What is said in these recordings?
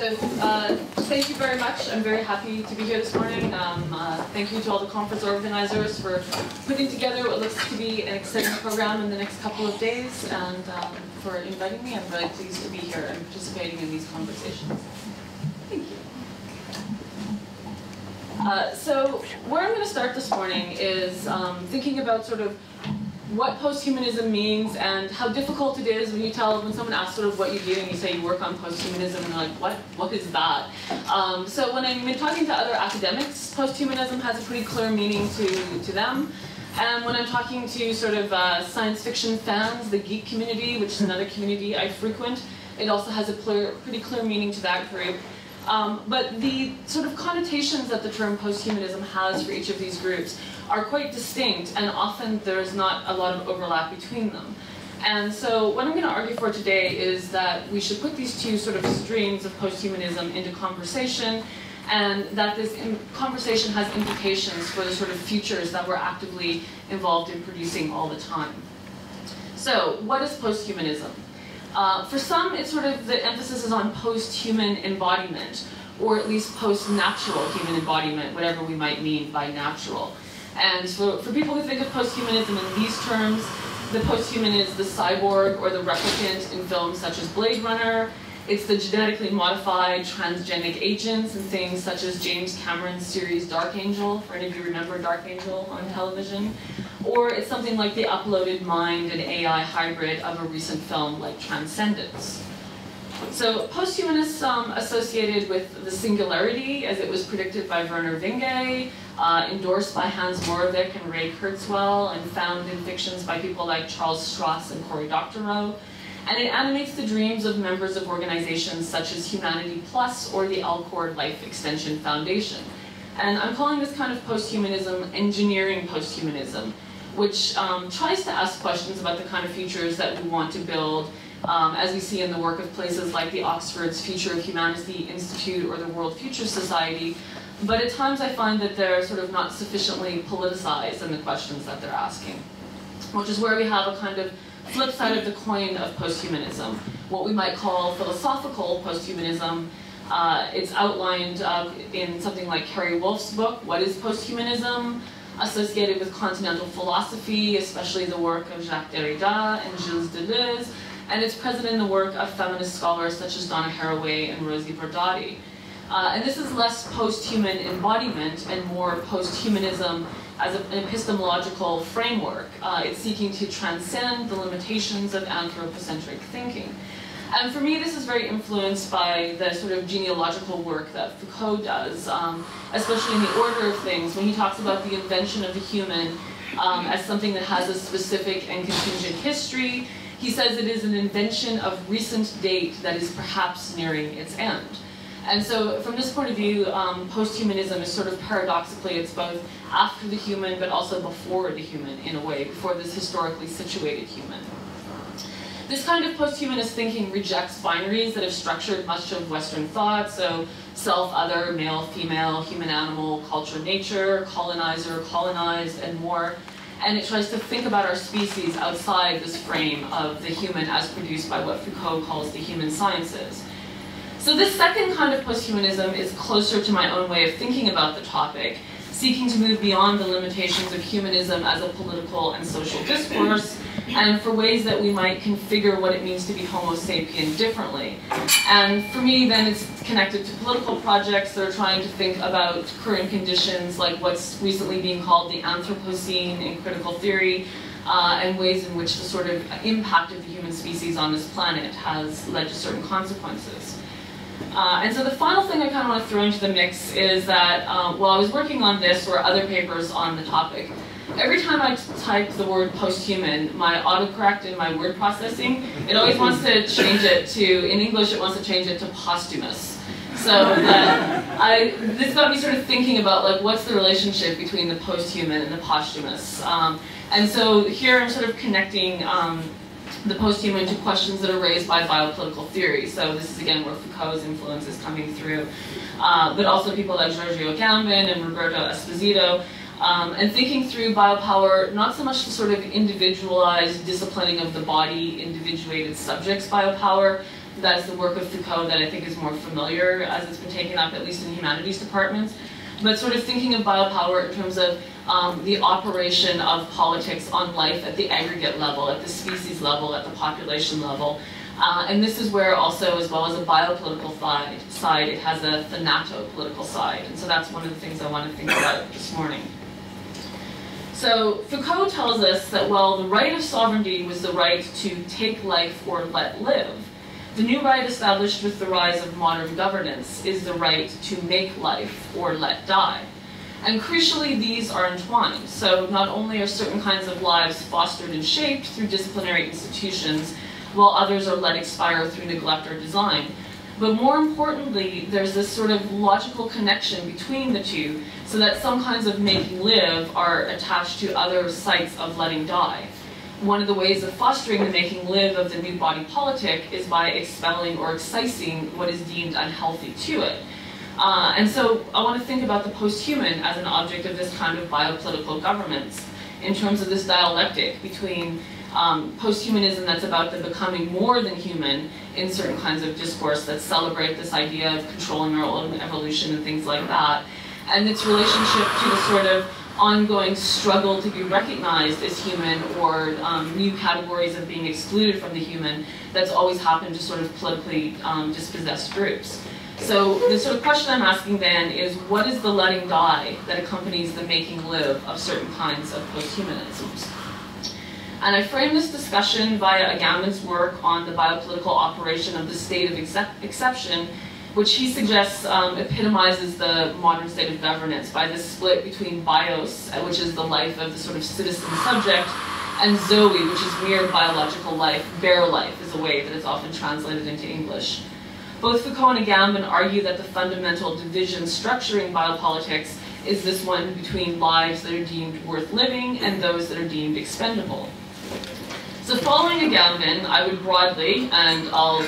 So thank you very much. I'm very happy to be here this morning. Thank you to all the conference organizers for putting together what looks to be an exciting program in the next couple of days, and for inviting me. I'm really pleased to be here and participating in these conversations. Thank you. So where I'm going to start this morning is thinking about sort of what posthumanism means and how difficult it is when someone asks sort of what you do and you say you work on posthumanism and they're like, what is that? So when I've been talking to other academics, posthumanism has a pretty clear meaning to them. And when I'm talking to sort of science fiction fans, the geek community, which is another community I frequent, it also has a pretty clear meaning to that group. But the sort of connotations that the term posthumanism has for each of these groups are quite distinct, and often there's not a lot of overlap between them. And so what I'm going to argue for today is that we should put these two sort of streams of posthumanism into conversation, and that this conversation has implications for the sort of futures that we're actively involved in producing all the time. So what is posthumanism? For some, it's sort of the emphasis is on post-human embodiment, or at least post-natural human embodiment, whatever we might mean by natural. And so for people who think of posthumanism in these terms, the posthuman is the cyborg or the replicant in films such as Blade Runner. It's the genetically modified transgenic agents in things such as James Cameron's series Dark Angel, for any of you remember Dark Angel on television. Or it's something like the uploaded mind and AI hybrid of a recent film like Transcendence. So posthumanists associated with the singularity, as it was predicted by Werner Vinge, endorsed by Hans Moravec and Ray Kurzweil, and found in fictions by people like Charles Stross and Cory Doctorow. And it animates the dreams of members of organizations such as Humanity Plus or the Alcor Life Extension Foundation. And I'm calling this kind of posthumanism engineering posthumanism, which tries to ask questions about the kind of futures that we want to build, as we see in the work of places like the Oxford's Future of Humanity Institute or the World Future Society. But at times I find that they're sort of not sufficiently politicized in the questions that they're asking, which is where we have a kind of flip side of the coin of posthumanism, what we might call philosophical posthumanism. It's outlined in something like Carrie Wolf's book, What is Posthumanism?, associated with continental philosophy, especially the work of Jacques Derrida and Gilles Deleuze, and it's present in the work of feminist scholars such as Donna Haraway and Rosie Bordati. And this is less post-human embodiment and more post-humanism as an epistemological framework. It's seeking to transcend the limitations of anthropocentric thinking. And for me, this is very influenced by the sort of genealogical work that Foucault does, especially in The Order of Things, when he talks about the invention of the human as something that has a specific and contingent history. He says it is an invention of recent date that is perhaps nearing its end. And so from this point of view, posthumanism is sort of paradoxically, it's both after the human, but also before the human, in a way, before this historically situated human. This kind of posthumanist thinking rejects binaries that have structured much of Western thought, so self, other, male, female, human, animal, culture, nature, colonizer, colonized, and more. And it tries to think about our species outside this frame of the human as produced by what Foucault calls the human sciences. So this second kind of posthumanism is closer to my own way of thinking about the topic, seeking to move beyond the limitations of humanism as a political and social discourse, and for ways that we might configure what it means to be Homo sapien differently. And for me, then, it's connected to political projects that are trying to think about current conditions, like what's recently being called the Anthropocene in critical theory, and ways in which the sort of impact of the human species on this planet has led to certain consequences. And so the final thing I kind of want to throw into the mix is that while I was working on this or other papers on the topic, every time I type the word posthuman, my autocorrect in my word processing, it always wants to change it to, in English, it wants to change it to posthumous. So this got me sort of thinking about like what's the relationship between the posthuman and the posthumous. And so here I'm sort of connecting the posthuman to questions that are raised by biopolitical theory. So this is again where Foucault's influence is coming through, but also people like Giorgio Agamben and Roberto Esposito, and thinking through biopower, not so much the sort of individualized disciplining of the body, individuated subjects biopower, That's the work of Foucault that I think is more familiar, as it's been taken up at least in humanities departments. But sort of thinking of biopower in terms of the operation of politics on life at the aggregate level, at the species level, at the population level. And this is where also, as well as a biopolitical side, it has a thanato-political side. And so that's one of the things I want to think about this morning. So Foucault tells us that while the right of sovereignty was the right to take life or let live, the new right established with the rise of modern governance is the right to make life or let die. And crucially, these are entwined. So not only are certain kinds of lives fostered and shaped through disciplinary institutions, while others are let expire through neglect or design. But more importantly, there's this sort of logical connection between the two, so that some kinds of making live are attached to other sites of letting die. One of the ways of fostering the making live of the new body politic is by expelling or excising what is deemed unhealthy to it. And so I want to think about the posthuman as an object of this kind of biopolitical governance in terms of this dialectic between posthumanism that's about the becoming more than human in certain kinds of discourse that celebrate this idea of controlling our own evolution and things like that, and its relationship to the sort of ongoing struggle to be recognized as human, or new categories of being excluded from the human that's always happened to sort of politically dispossessed groups. So the sort of question I'm asking then is, what is the letting die that accompanies the making live of certain kinds of posthumanisms? And I frame this discussion via Agamben's work on the biopolitical operation of the state of exception, which he suggests epitomizes the modern state of governance by this split between bios, which is the life of the sort of citizen subject, and zoe, which is mere biological life. Bare life is a way that it's often translated into English. Both Foucault and Agamben argue that the fundamental division structuring biopolitics is this one between lives that are deemed worth living and those that are deemed expendable. So following Agamben, I would broadly, and I'll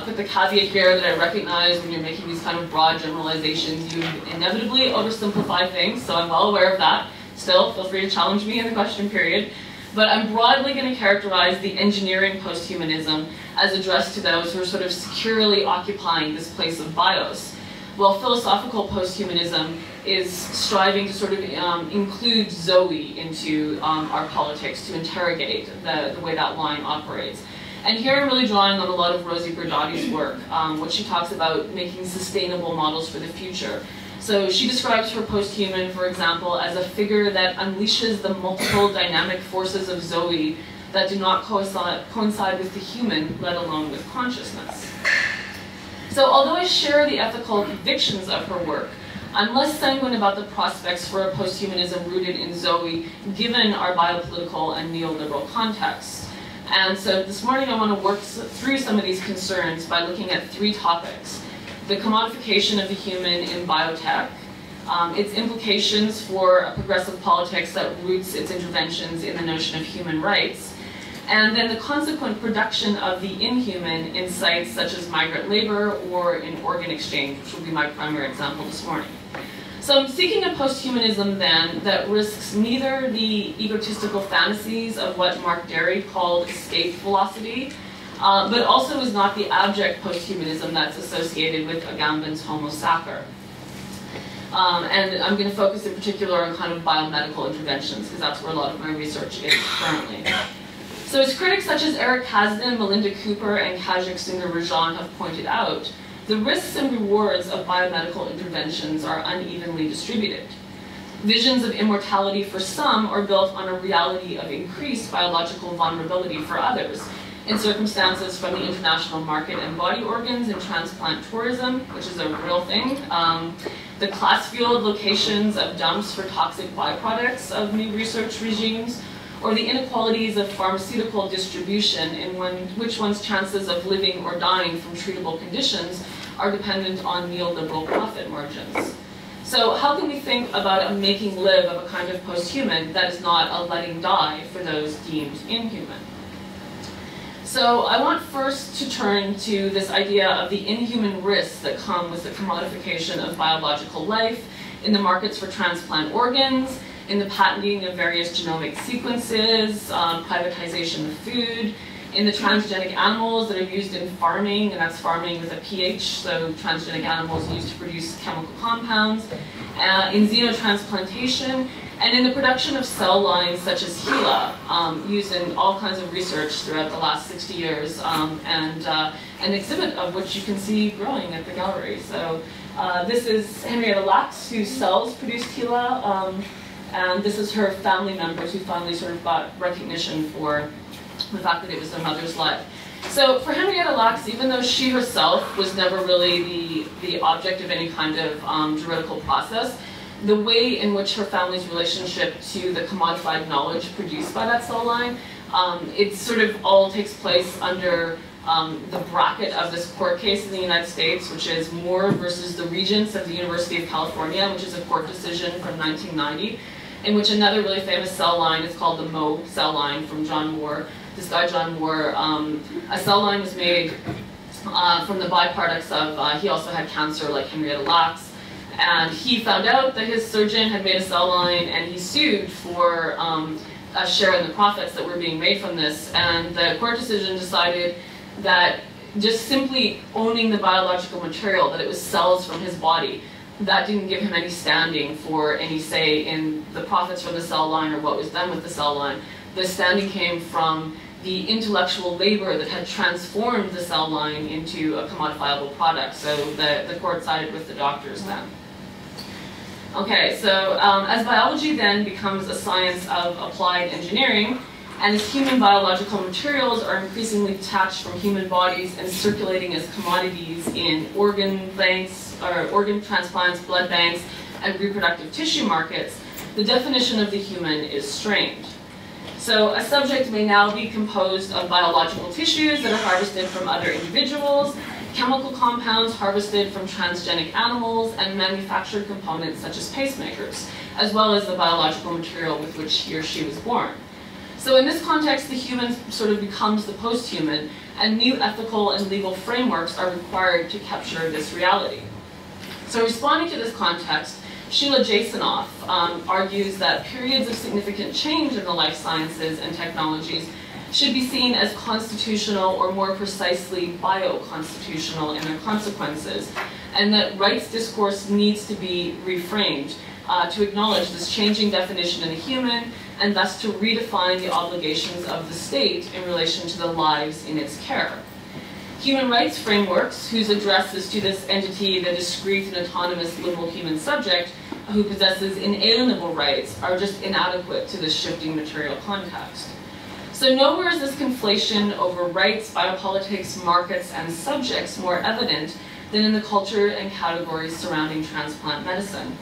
put the caveat here that I recognize when you're making these kind of broad generalizations, you inevitably oversimplify things, so I'm well aware of that. Still, feel free to challenge me in the question period. But I'm broadly going to characterize the engineering posthumanism as addressed to those who are sort of securely occupying this place of bios, while philosophical posthumanism is striving to sort of include zoe into our politics, to interrogate the way that line operates. And here I'm really drawing on a lot of Rosie Berdotti's work, what she talks about making sustainable models for the future. So she describes her posthuman, for example, as a figure that unleashes the multiple dynamic forces of zoe that do not coincide with the human, let alone with consciousness. So although I share the ethical convictions of her work, I'm less sanguine about the prospects for a posthumanism rooted in zoe, given our biopolitical and neoliberal contexts. And so this morning I want to work through some of these concerns by looking at three topics: the commodification of the human in biotech, its implications for a progressive politics that roots its interventions in the notion of human rights, and then the consequent production of the inhuman in sites such as migrant labor or in organ exchange, which will be my primary example this morning. So I'm seeking a posthumanism then that risks neither the egotistical fantasies of what Mark Derry called escape velocity, but also is not the abject posthumanism that's associated with Agamben's Homo Sacer. And I'm going to focus in particular on kind of biomedical interventions, because that's where a lot of my research is currently. So as critics such as Eric Kasdan, Melinda Cooper, and Kajik Singer-Rajan have pointed out, the risks and rewards of biomedical interventions are unevenly distributed. Visions of immortality for some are built on a reality of increased biological vulnerability for others, in circumstances from the international market and body organs and transplant tourism, which is a real thing, the class field locations of dumps for toxic byproducts of new research regimes, or the inequalities of pharmaceutical distribution in which one's chances of living or dying from treatable conditions are dependent on neoliberal profit margins. So how can we think about a making live of a kind of posthuman that is not a letting die for those deemed inhuman? So I want first to turn to this idea of the inhuman risks that come with the commodification of biological life in the markets for transplant organs, in the patenting of various genomic sequences, privatization of food, in the transgenic animals that are used in farming, and that's farming with a pH, so transgenic animals used to produce chemical compounds, in xenotransplantation, and in the production of cell lines such as HeLa, used in all kinds of research throughout the last 60 years, and an exhibit of which you can see growing at the gallery. So this is Henrietta Lacks, whose cells produced HeLa, and this is her family members who finally sort of got recognition for the fact that it was their mother's life. So for Henrietta Lacks, even though she herself was never really the object of any kind of juridical process, the way in which her family's relationship to the commodified knowledge produced by that cell line, it sort of all takes place under the bracket of this court case in the United States, which is Moore versus the Regents of the University of California, which is a court decision from 1990, in which another really famous cell line is called the Moe cell line from John Moore. This guy, John Moore, a cell line was made from the byproducts of, he also had cancer like Henrietta Lacks, and he found out that his surgeon had made a cell line, and he sued for a share in the profits that were being made from this, and the court decision decided that just simply owning the biological material, that it was cells from his body, that didn't give him any standing for any say in the profits from the cell line or what was done with the cell line. The standing came from the intellectual labor that had transformed the cell line into a commodifiable product. So the court sided with the doctors then. Okay, so as biology then becomes a science of applied engineering, and as human biological materials are increasingly detached from human bodies and circulating as commodities in organ banks, or organ transplants, blood banks, and reproductive tissue markets, the definition of the human is strained. So a subject may now be composed of biological tissues that are harvested from other individuals, chemical compounds harvested from transgenic animals, and manufactured components such as pacemakers, as well as the biological material with which he or she was born. So in this context, the human sort of becomes the post-human, and new ethical and legal frameworks are required to capture this reality. So responding to this context, Sheila Jasanoff argues that periods of significant change in the life sciences and technologies should be seen as constitutional, or more precisely bio-constitutional in their consequences, and that rights discourse needs to be reframed to acknowledge this changing definition of the human, and thus to redefine the obligations of the state in relation to the lives in its care. Human rights frameworks, whose address is to this entity, the discrete and autonomous livable human subject, who possesses inalienable rights, are just inadequate to this shifting material context. So nowhere is this conflation over rights, biopolitics, markets, and subjects more evident than in the culture and categories surrounding transplant medicine.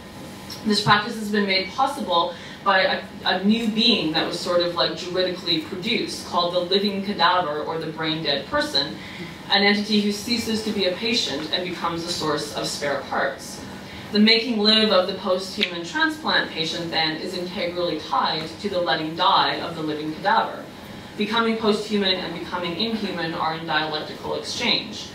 This practice has been made possible by a new being that was sort of like juridically produced, called the living cadaver, or the brain-dead person, an entity who ceases to be a patient and becomes a source of spare parts. The making live of the post-human transplant patient then is integrally tied to the letting die of the living cadaver. Becoming post-human and becoming inhuman are in dialectical exchange.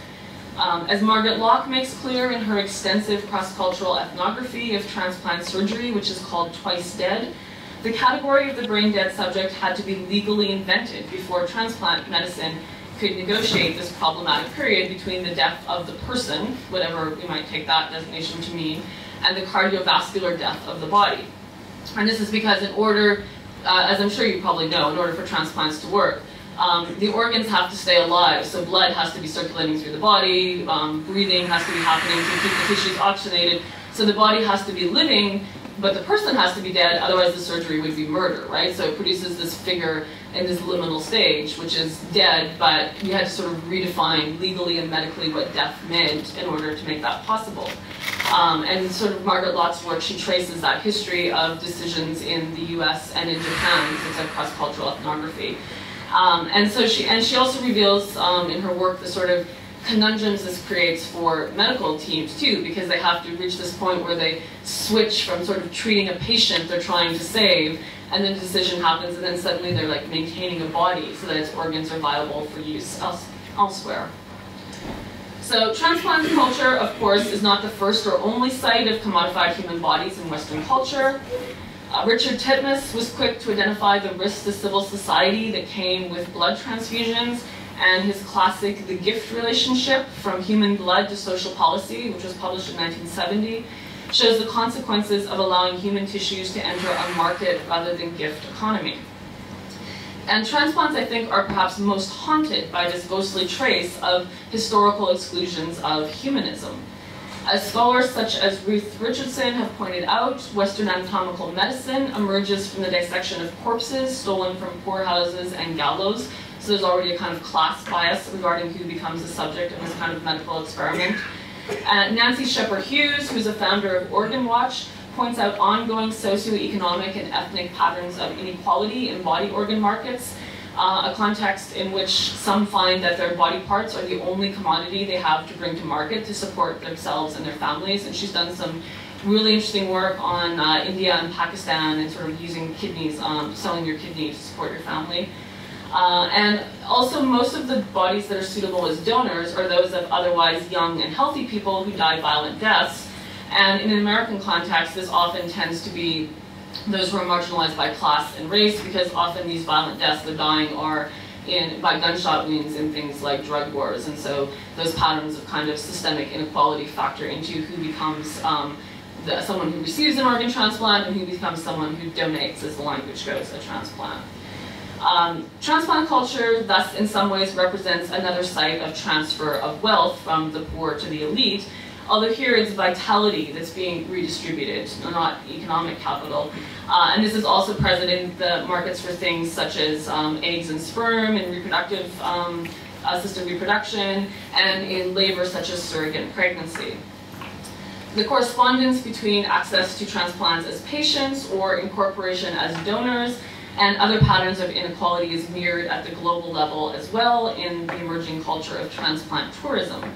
As Margaret Locke makes clear in her extensive cross-cultural ethnography of transplant surgery, which is called Twice Dead, the category of the brain-dead subject had to be legally invented before transplant medicine could negotiate this problematic period between the death of the person, whatever we might take that designation to mean, and the cardiovascular death of the body. And this is because in order, as I'm sure you probably know, in order for transplants to work, the organs have to stay alive, so blood has to be circulating through the body, breathing has to be happening to keep the tissues oxygenated, so the body has to be living, but the person has to be dead, otherwise the surgery would be murder, right? So it produces this figure in this liminal stage, which is dead, but you had to sort of redefine legally and medically what death meant in order to make that possible. And sort of Margaret Locke's work, she traces that history of decisions in the US and in Japan. It's a cross-cultural ethnography. And she also reveals in her work the sort of conundrums this creates for medical teams too, because they have to reach this point where they switch from sort of treating a patient they're trying to save, and then a decision happens, and then suddenly they're like maintaining a body so that its organs are viable for use elsewhere. So transplant culture, of course, is not the first or only site of commodified human bodies in Western culture. Richard Titmuss was quick to identify the risks to civil society that came with blood transfusions, and his classic The Gift Relationship, From Human Blood to Social Policy, which was published in 1970, shows the consequences of allowing human tissues to enter a market rather than gift economy. And transplants, I think, are perhaps most haunted by this ghostly trace of historical exclusions of humanism. As scholars such as Ruth Richardson have pointed out, Western anatomical medicine emerges from the dissection of corpses stolen from poorhouses and gallows. So there's already a kind of class bias regarding who becomes the subject of this kind of medical experiment. Nancy Shepherd Hughes, who's a founder of Organ Watch, points out ongoing socioeconomic and ethnic patterns of inequality in body organ markets, a context in which some find that their body parts are the only commodity they have to bring to market to support themselves and their families. And she's done some really interesting work on India and Pakistan and sort of using kidneys, selling your kidney to support your family. And also most of the bodies that are suitable as donors are those of otherwise young and healthy people who die violent deaths. And in an American context, this often tends to be those who are marginalized by class and race, because often these violent deaths they're dying are by gunshot wounds in things like drug wars. And so those patterns of kind of systemic inequality factor into who becomes someone who receives an organ transplant and who becomes someone who donates, as the language goes, a transplant. Transplant culture, thus, in some ways represents another site of transfer of wealth from the poor to the elite, although here it's vitality that's being redistributed, not economic capital. And this is also present in the markets for things such as eggs and sperm and reproductive assisted reproduction, and in labor such as surrogate pregnancy. The correspondence between access to transplants as patients or incorporation as donors and other patterns of inequality is mirrored at the global level as well in the emerging culture of transplant tourism.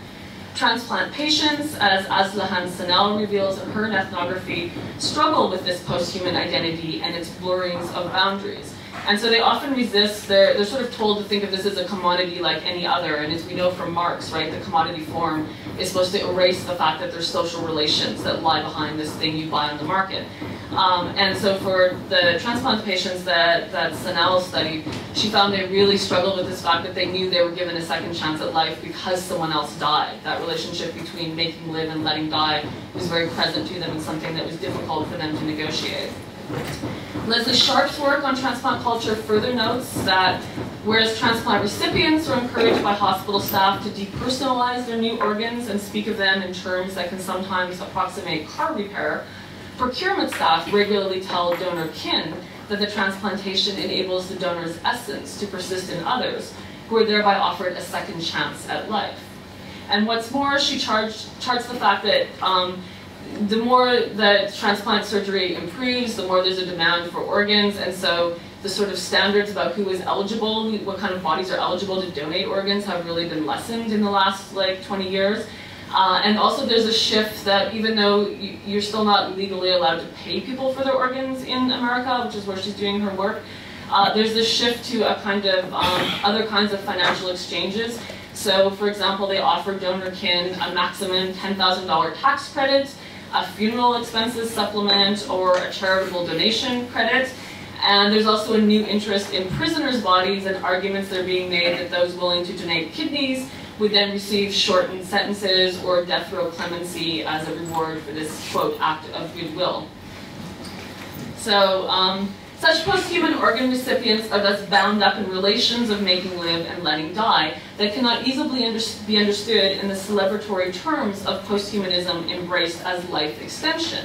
Transplant patients, as Aslihan Sanel reveals in her ethnography, struggle with this posthuman identity and its blurrings of boundaries. And so they often resist, they're sort of told to think of this as a commodity like any other, and as we know from Marx, right, the commodity form is supposed to erase the fact that there's social relations that lie behind this thing you buy on the market. And so for the transplant patients that Sanel studied, she found they really struggled with this fact that they knew they were given a second chance at life because someone else died. That relationship between making live and letting die was very present to them and something that was difficult for them to negotiate. Leslie Sharp's work on transplant culture further notes that whereas transplant recipients are encouraged by hospital staff to depersonalize their new organs and speak of them in terms that can sometimes approximate car repair, procurement staff regularly tell donor kin that the transplantation enables the donor's essence to persist in others, who are thereby offered a second chance at life. And what's more, she charts the fact that the more that transplant surgery improves, the more there's a demand for organs, and so the sort of standards about who is eligible, what kind of bodies are eligible to donate organs have really been lessened in the last 20 years. And also there's a shift that even though you're still not legally allowed to pay people for their organs in America, which is where she's doing her work, there's this shift to a kind of other kinds of financial exchanges. So for example, they offer donor kin a maximum $10,000 tax credit, a funeral expenses supplement, or a charitable donation credit. And there's also a new interest in prisoners' bodies and arguments that are being made that those willing to donate kidneys would then receive shortened sentences or death row clemency as a reward for this, quote, act of goodwill. So such posthuman organ recipients are thus bound up in relations of making live and letting die that cannot easily be understood in the celebratory terms of posthumanism embraced as life extension.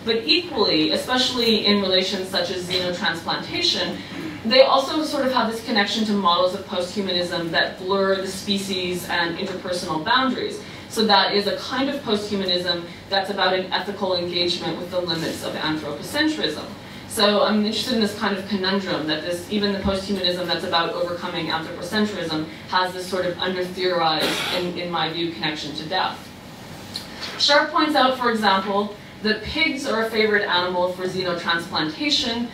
But equally, especially in relations such as xenotransplantation, they also sort of have this connection to models of posthumanism that blur the species and interpersonal boundaries. So that is a kind of posthumanism that's about an ethical engagement with the limits of anthropocentrism. So I'm interested in this kind of conundrum that even the posthumanism that's about overcoming anthropocentrism has this sort of under-theorized, in my view, connection to death. Sharp points out, for example, that pigs are a favorite animal for xenotransplantation,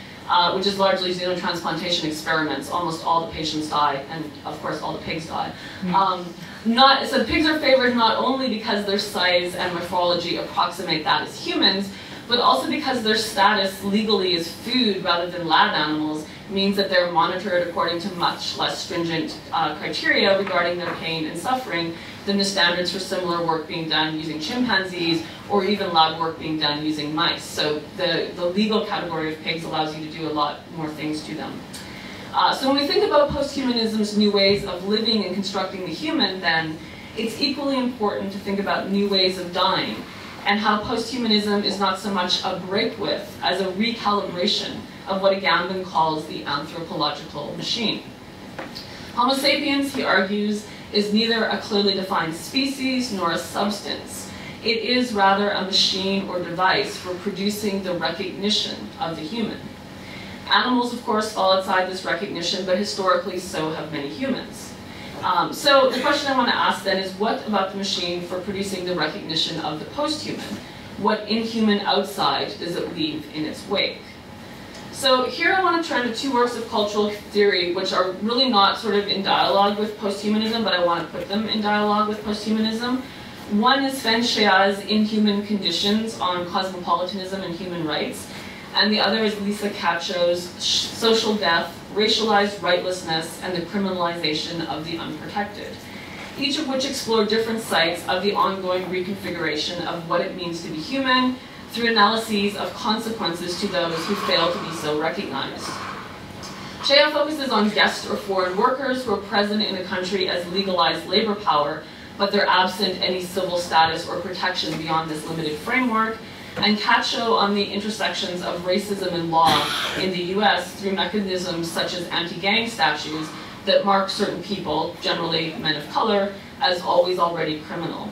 which is largely xenotransplantation experiments. Almost all the patients die, and of course all the pigs die. So pigs are favored not only because their size and morphology approximate that as humans, but also because their status legally as food rather than lab animals means that they're monitored according to much less stringent criteria regarding their pain and suffering than the standards for similar work being done using chimpanzees or even lab work being done using mice. So the legal category of pigs allows you to do a lot more things to them. So when we think about posthumanism's new ways of living and constructing the human, then it's equally important to think about new ways of dying and how posthumanism is not so much a break with as a recalibration of what Agamben calls the anthropological machine. Homo sapiens, he argues, is neither a clearly defined species nor a substance. It is rather a machine or device for producing the recognition of the human. Animals, of course, fall outside this recognition, but historically so have many humans. So the question I want to ask then is, what about the machine for producing the recognition of the posthuman? What inhuman outside does it leave in its wake? So here I want to turn to two works of cultural theory which are really not sort of in dialogue with posthumanism, but I want to put them in dialogue with posthumanism. One is Sven Schea's Inhuman Conditions on Cosmopolitanism and Human Rights, and the other is Lisa Caccio's Social Death, Racialized Rightlessness, and the Criminalization of the Unprotected, each of which explore different sites of the ongoing reconfiguration of what it means to be human, through analyses of consequences to those who fail to be so recognized. Schea focuses on guest or foreign workers who are present in a country as legalized labor power, but they're absent any civil status or protection beyond this limited framework, and Caccio on the intersections of racism and law in the US through mechanisms such as anti-gang statutes that mark certain people, generally men of color, as always already criminal.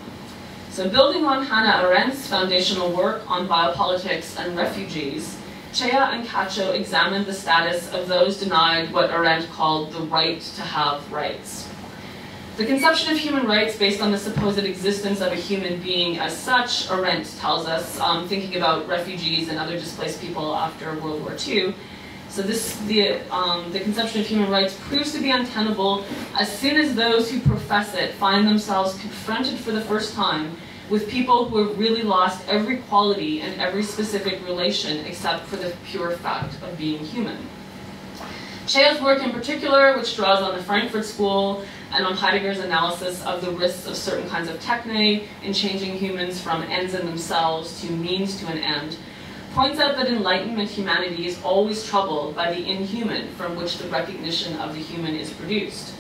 So building on Hannah Arendt's foundational work on biopolitics and refugees, Schea and Caccio examined the status of those denied what Arendt called the right to have rights. The conception of human rights based on the supposed existence of a human being as such, Arendt tells us, thinking about refugees and other displaced people after World War II. So the conception of human rights proves to be untenable as soon as those who profess it find themselves confronted for the first time with people who have really lost every quality and every specific relation except for the pure fact of being human. Schea's work in particular, which draws on the Frankfurt School and on Heidegger's analysis of the risks of certain kinds of techne in changing humans from ends in themselves to means to an end, points out that Enlightenment humanity is always troubled by the inhuman from which the recognition of the human is produced.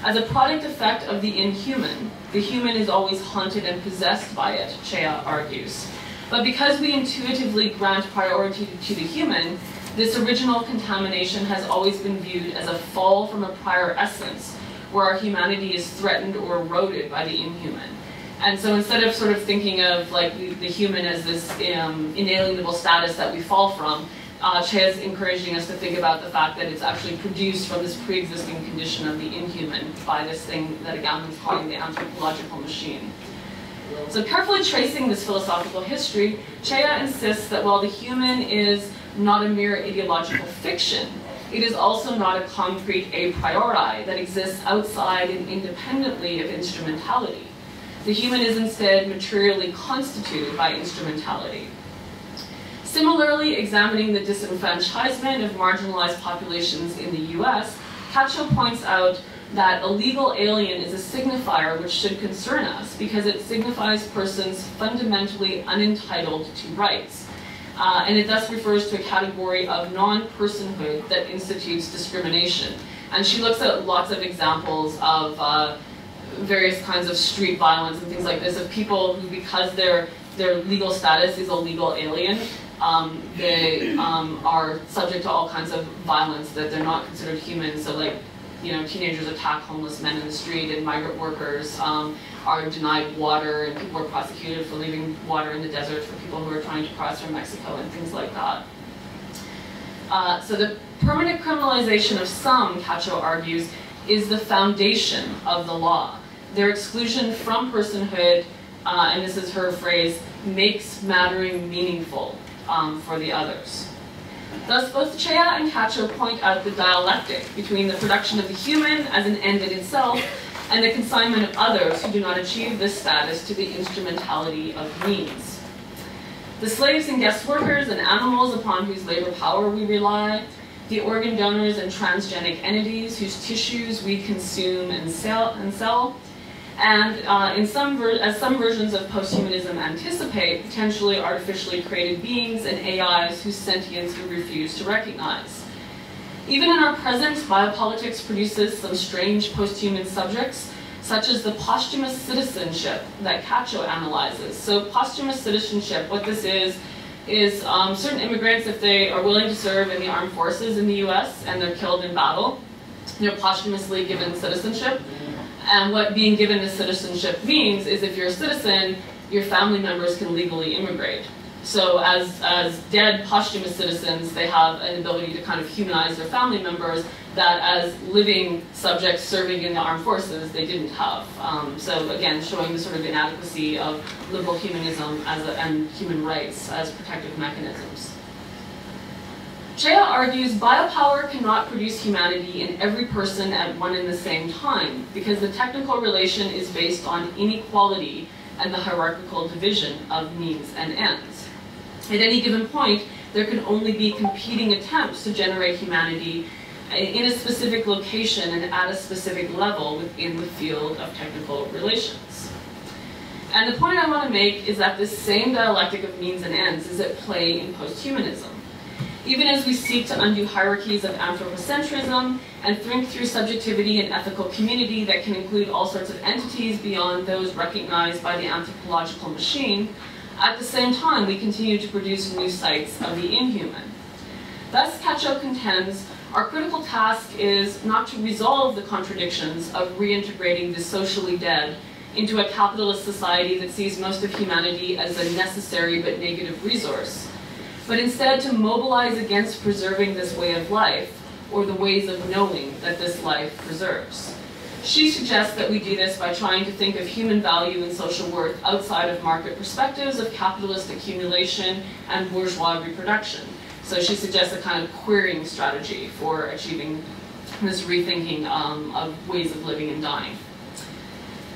As a product effect of the inhuman, the human is always haunted and possessed by it, Schea argues. But because we intuitively grant priority to the human, this original contamination has always been viewed as a fall from a prior essence, where our humanity is threatened or eroded by the inhuman. And so instead of sort of thinking of like the human as this inalienable status that we fall from, Schea is encouraging us to think about the fact that it's actually produced from this pre-existing condition of the inhuman by this thing that Agamben is calling the anthropological machine. So carefully tracing this philosophical history, Schea insists that while the human is not a mere ideological fiction, it is also not a concrete a priori that exists outside and independently of instrumentality. The human is instead materially constituted by instrumentality. Similarly, examining the disenfranchisement of marginalized populations in the US, Caccio points out that a legal alien is a signifier which should concern us because it signifies persons fundamentally unentitled to rights. And it thus refers to a category of non-personhood that institutes discrimination. And she looks at lots of examples of various kinds of street violence and things like this, of people who, because their legal status is a legal alien, they are subject to all kinds of violence, that they're not considered human. So like, you know, teenagers attack homeless men in the street, and migrant workers are denied water, and people are prosecuted for leaving water in the desert for people who are trying to cross from Mexico and things like that. So the permanent criminalization of some, Caccio argues, is the foundation of the law. Their exclusion from personhood, and this is her phrase, makes mattering meaningful for the others. Thus, both Schea and Caccio point out the dialectic between the production of the human as an end in itself and the consignment of others who do not achieve this status to the instrumentality of means. the slaves and guest workers and animals upon whose labor power we rely, the organ donors and transgenic entities whose tissues we consume and sell, and as some versions of posthumanism anticipate, potentially artificially created beings and AIs whose sentience we refuse to recognize. Even in our present, biopolitics produces some strange posthuman subjects, such as the posthumous citizenship that Cacho analyzes. So posthumous citizenship, what this is certain immigrants, if they are willing to serve in the armed forces in the US and they're killed in battle, they're posthumously given citizenship. And what being given this citizenship means is if you're a citizen, your family members can legally immigrate. So as dead posthumous citizens, they have an ability to kind of humanize their family members that as living subjects serving in the armed forces, they didn't have. So again, showing the sort of inadequacy of liberal humanism and human rights as protective mechanisms. Chea argues biopower cannot produce humanity in every person at one and the same time because the technical relation is based on inequality and the hierarchical division of means and ends. At any given point, there can only be competing attempts to generate humanity in a specific location and at a specific level within the field of technical relations. And the point I want to make is that this same dialectic of means and ends is at play in posthumanism. Even as we seek to undo hierarchies of anthropocentrism and think through subjectivity and ethical community that can include all sorts of entities beyond those recognized by the anthropological machine, at the same time we continue to produce new sites of the inhuman. Thus, Cacho contends, our critical task is not to resolve the contradictions of reintegrating the socially dead into a capitalist society that sees most of humanity as a necessary but negative resource, but instead to mobilize against preserving this way of life, or the ways of knowing that this life preserves. She suggests that we do this by trying to think of human value and social worth outside of market perspectives of capitalist accumulation and bourgeois reproduction. So she suggests a kind of queering strategy for achieving this rethinking of ways of living and dying.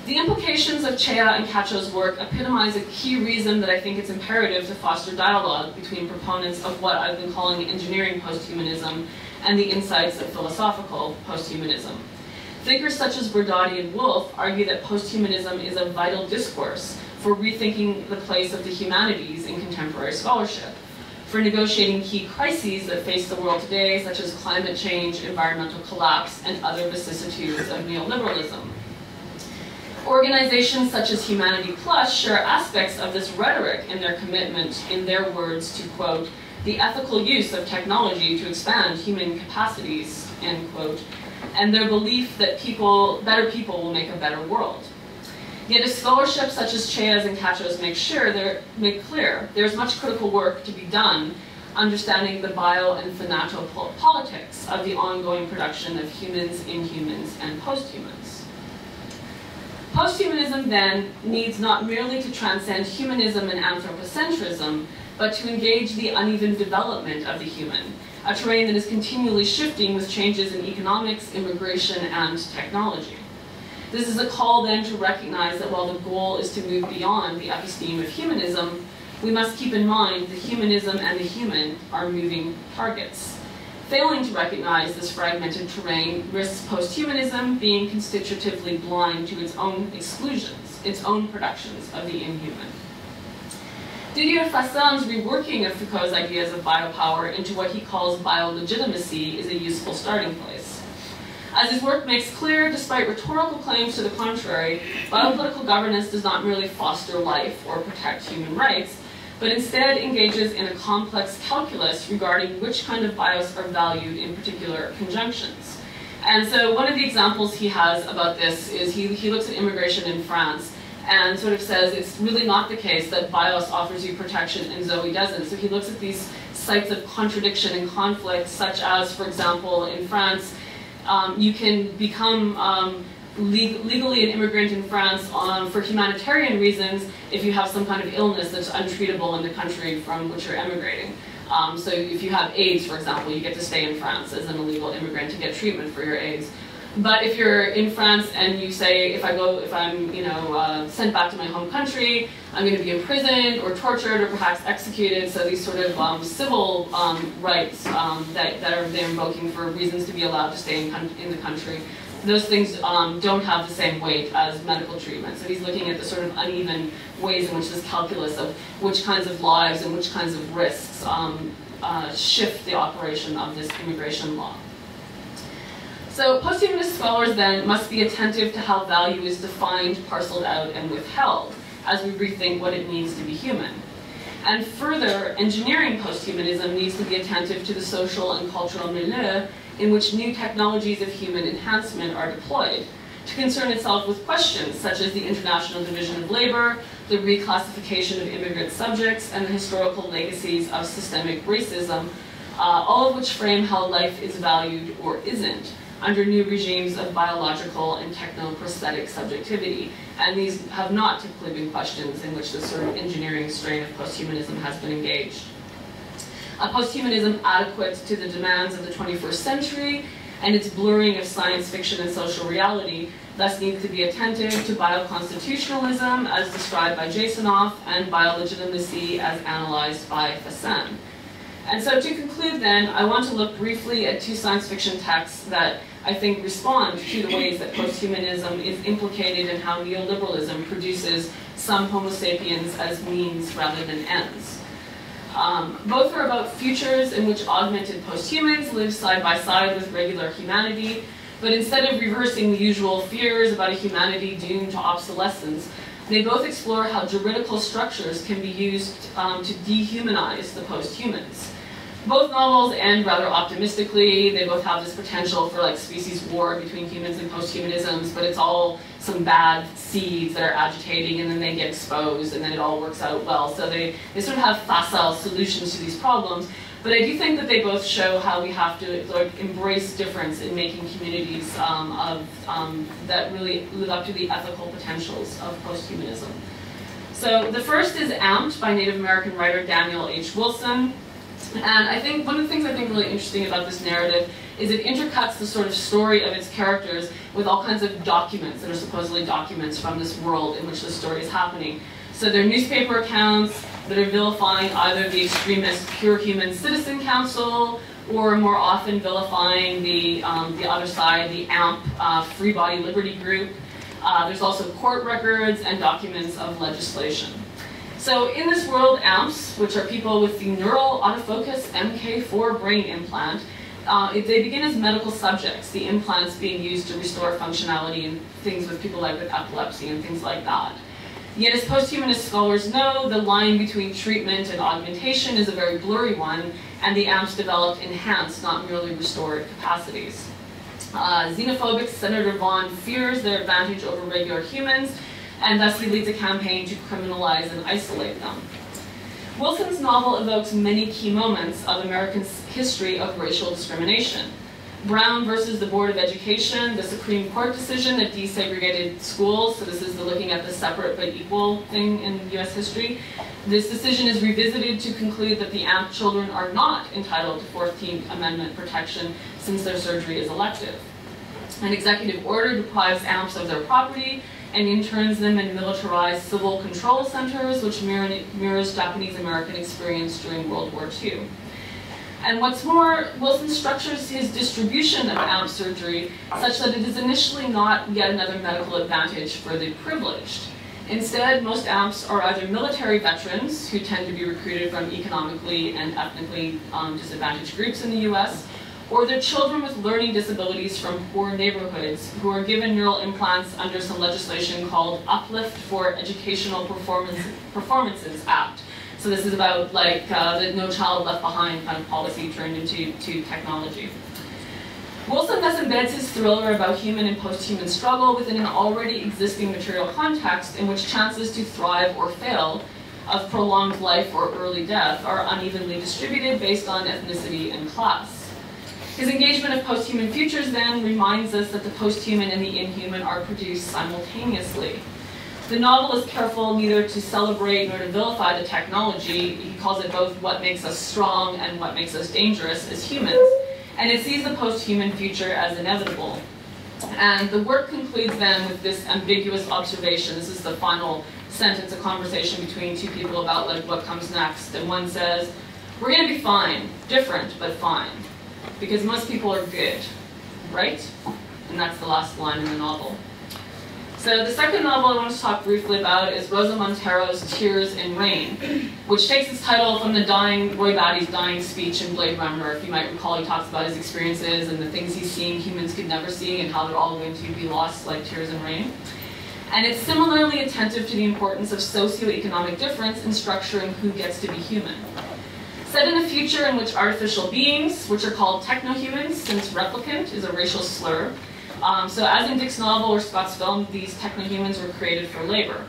The implications of Chea and Cacho's work epitomize a key reason that I think it's imperative to foster dialogue between proponents of what I've been calling engineering posthumanism and the insights of philosophical posthumanism. Thinkers such as Berdadi and Wolff argue that posthumanism is a vital discourse for rethinking the place of the humanities in contemporary scholarship, for negotiating key crises that face the world today, such as climate change, environmental collapse, and other vicissitudes of neoliberalism. Organizations such as Humanity Plus share aspects of this rhetoric in their commitment, in their words, to, quote, the ethical use of technology to expand human capacities, end quote, and their belief that better people will make a better world. Yet as scholarship such as Chea's and Cacho's make clear, there's much critical work to be done understanding the bio and thanatopolitics of the ongoing production of humans, inhumans, and posthumans. Posthumanism, then, needs not merely to transcend humanism and anthropocentrism, but to engage the uneven development of the human, a terrain that is continually shifting with changes in economics, immigration, and technology. This is a call, then, to recognize that while the goal is to move beyond the episteme of humanism, we must keep in mind that humanism and the human are moving targets. Failing to recognize this fragmented terrain risks posthumanism being constitutively blind to its own exclusions, its own productions of the inhuman. Didier Fassin's reworking of Foucault's ideas of biopower into what he calls biolegitimacy is a useful starting place. As his work makes clear, despite rhetorical claims to the contrary, biopolitical governance does not merely foster life or protect human rights, but instead engages in a complex calculus regarding which kind of bios are valued in particular conjunctions. And so one of the examples he has about this is he looks at immigration in France and sort of says it's really not the case that bios offers you protection and Zoe doesn't. So he looks at these sites of contradiction and conflict, such as, for example, in France, you can become legally an immigrant in France for humanitarian reasons if you have some kind of illness that's untreatable in the country from which you're emigrating. So if you have AIDS, for example, you get to stay in France as an illegal immigrant to get treatment for your AIDS. But if you're in France and you say, if I'm sent back to my home country, I'm going to be imprisoned or tortured or perhaps executed. So these sort of civil rights that they're invoking for reasons to be allowed to stay in the country, those things don't have the same weight as medical treatment. So he's looking at the sort of uneven ways in which this calculus of which kinds of lives and which kinds of risks shift the operation of this immigration law. So posthumanist scholars then must be attentive to how value is defined, parceled out, and withheld as we rethink what it means to be human. And further, engineering posthumanism needs to be attentive to the social and cultural milieu in which new technologies of human enhancement are deployed, to concern itself with questions such as the international division of labor, the reclassification of immigrant subjects, and the historical legacies of systemic racism, all of which frame how life is valued or isn't under new regimes of biological and techno-prosthetic subjectivity. And these have not typically been questions in which this sort of engineering strain of posthumanism has been engaged. A posthumanism adequate to the demands of the 21st century and its blurring of science fiction and social reality thus needs to be attentive to bioconstitutionalism as described by Jasanoff and biolegitimacy as analyzed by Fassin. And so to conclude then, I want to look briefly at two science fiction texts that I think respond to the ways that posthumanism is implicated in how neoliberalism produces some Homo sapiens as means rather than ends. Both are about futures in which augmented posthumans live side by side with regular humanity, but instead of reversing the usual fears about a humanity doomed to obsolescence, they both explore how juridical structures can be used to dehumanize the posthumans. Both novels end rather optimistically. They both have this potential for like species war between humans and posthumanisms, but it's all some bad seeds that are agitating and then they get exposed and then it all works out well. So they sort of have facile solutions to these problems. But I do think that they both show how we have to like, embrace difference in making communities that really live up to the ethical potentials of posthumanism. So the first is Amped by Native American writer Daniel H. Wilson. And I think one of the things I think really interesting about this narrative is it intercuts the sort of story of its characters with all kinds of documents that are supposedly documents from this world in which the story is happening. So there are newspaper accounts that are vilifying either the extremist Pure Human Citizen Council or more often vilifying the other side, the AMP, Free Body Liberty Group. There's also court records and documents of legislation. So in this world, AMPs, which are people with the neural autofocus MK4 brain implant, they begin as medical subjects, the implants being used to restore functionality in things with people like with epilepsy and things like that. Yet as posthumanist scholars know, the line between treatment and augmentation is a very blurry one, and the AMPs developed enhanced, not merely restored capacities. Xenophobic Senator Vaughn fears their advantage over regular humans, and thus he leads a campaign to criminalize and isolate them. Wilson's novel evokes many key moments of American history of racial discrimination. Brown versus the Board of Education, the Supreme Court decision that desegregated schools, so this is looking at the separate but equal thing in US history. This decision is revisited to conclude that the AMP children are not entitled to 14th Amendment protection since their surgery is elective. An executive order deprives AMPs of their property and interns them in militarized civil control centers, which mirrors Japanese-American experience during World War II. And what's more, Wilson structures his distribution of AMP surgery such that it is initially not yet another medical advantage for the privileged. Instead, most AMPs are either military veterans, who tend to be recruited from economically and ethnically disadvantaged groups in the US, or they're children with learning disabilities from poor neighborhoods who are given neural implants under some legislation called Uplift for Educational Performances Act. So this is about like the No Child Left Behind kind of policy turned into technology. Wilson thus embeds his thriller about human and post-human struggle within an already existing material context in which chances to thrive or fail of prolonged life or early death are unevenly distributed based on ethnicity and class. His engagement of post-human futures then reminds us that the post-human and the inhuman are produced simultaneously. The novel is careful neither to celebrate nor to vilify the technology. He calls it both what makes us strong and what makes us dangerous as humans. And it sees the post-human future as inevitable. And the work concludes then with this ambiguous observation. This is the final sentence, a conversation between two people about like what comes next. And one says, we're going to be fine, different, but fine, because most people are good, right? And that's the last line in the novel. So the second novel I want to talk briefly about is Rosa Montero's Tears in Rain, which takes its title from the dying, Roy Batty's dying speech in Blade Runner. If you might recall, he talks about his experiences and the things he's seeing humans could never see and how they're all going to be lost like tears in rain. And it's similarly attentive to the importance of socioeconomic difference in structuring who gets to be human. Set in a future in which artificial beings, which are called techno-humans, since replicant is a racial slur, so as in Dick's novel or Scott's film, these techno-humans were created for labor.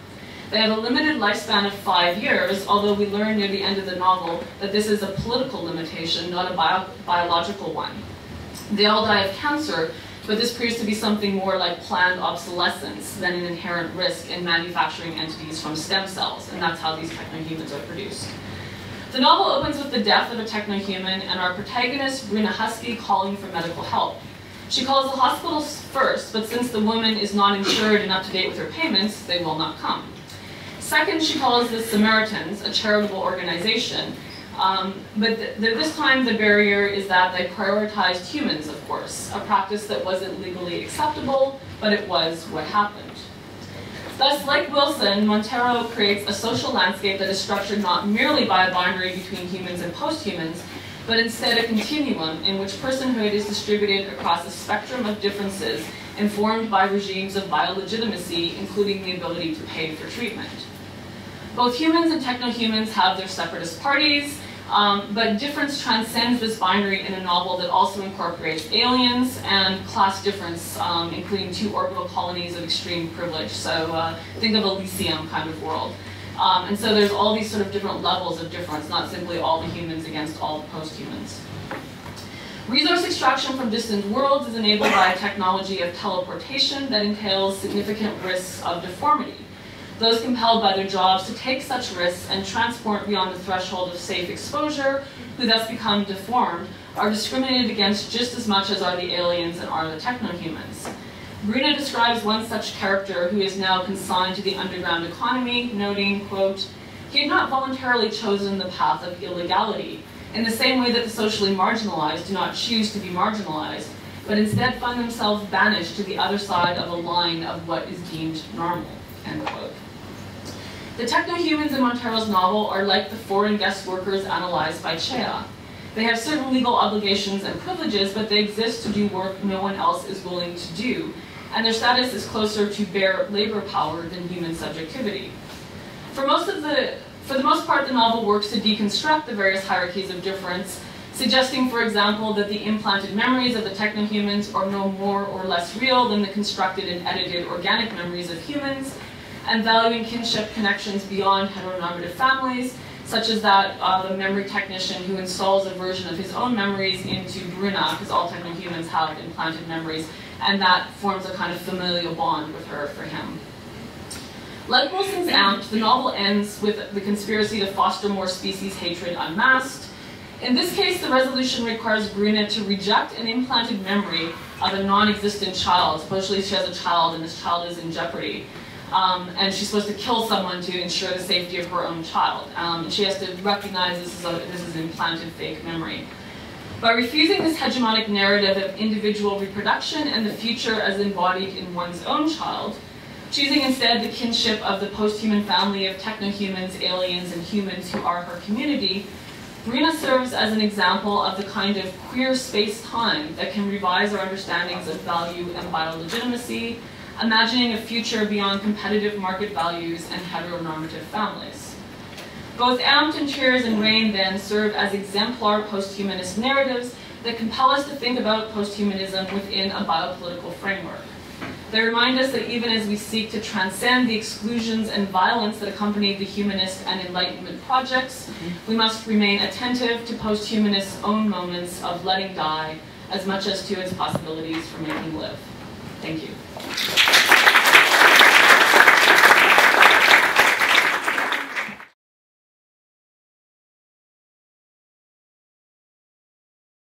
They have a limited lifespan of 5 years, although we learn near the end of the novel that this is a political limitation, not a biological one. They all die of cancer, but this proves to be something more like planned obsolescence than an inherent risk in manufacturing entities from stem cells, and that's how these techno-humans are produced. The novel opens with the death of a techno-human and our protagonist, Bruna Husky, calling for medical help. She calls the hospital first, but since the woman is not insured and up to date with her payments, they will not come. Second, she calls the Samaritans, a charitable organization, but this time the barrier is that they prioritized humans, of course, a practice that wasn't legally acceptable, but it was what happened. Thus, like Wilson, Montero creates a social landscape that is structured not merely by a boundary between humans and posthumans, but instead a continuum in which personhood is distributed across a spectrum of differences informed by regimes of biolegitimacy, including the ability to pay for treatment. Both humans and techno-humans have their separatist parties, but difference transcends this binary in a novel that also incorporates aliens and class difference, including 2 orbital colonies of extreme privilege. So think of Elysium kind of world. And so there's all these sort of different levels of difference, not simply all the humans against all the post-humans. Resource extraction from distant worlds is enabled by a technology of teleportation that entails significant risks of deformity. Those compelled by their jobs to take such risks and transport beyond the threshold of safe exposure, who thus become deformed, are discriminated against just as much as are the aliens and are the techno-humans. Bruna describes one such character who is now consigned to the underground economy, noting, quote, he had not voluntarily chosen the path of illegality, in the same way that the socially marginalized do not choose to be marginalized, but instead find themselves banished to the other side of a line of what is deemed normal, end quote. The techno-humans in Montero's novel are like the foreign guest workers analyzed by Chea. They have certain legal obligations and privileges, but they exist to do work no one else is willing to do, and their status is closer to bare labor power than human subjectivity. For the most part, the novel works to deconstruct the various hierarchies of difference, suggesting, for example, that the implanted memories of the techno-humans are no more or less real than the constructed and edited organic memories of humans, and valuing kinship connections beyond heteronormative families, such as that of a memory technician who installs a version of his own memories into Bruna, because all techno-humans have implanted memories, and that forms a kind of familial bond with her for him. Like Wilson's Amped, the novel ends with the conspiracy to foster more species hatred unmasked. In this case, the resolution requires Bruna to reject an implanted memory of a non-existent child. Supposedly she has a child and this child is in jeopardy. And she's supposed to kill someone to ensure the safety of her own child. And she has to recognize this is an implanted fake memory. By refusing this hegemonic narrative of individual reproduction and the future as embodied in one's own child, choosing instead the kinship of the post-human family of techno-humans, aliens, and humans who are her community, Bruna serves as an example of the kind of queer space-time that can revise our understandings of value and biolegitimacy, imagining a future beyond competitive market values and heteronormative families. Both Amped and Tears in Rain then serve as exemplar posthumanist narratives that compel us to think about posthumanism within a biopolitical framework. They remind us that even as we seek to transcend the exclusions and violence that accompanied the humanist and Enlightenment projects, we must remain attentive to posthumanists' own moments of letting die as much as to its possibilities for making live. Thank you.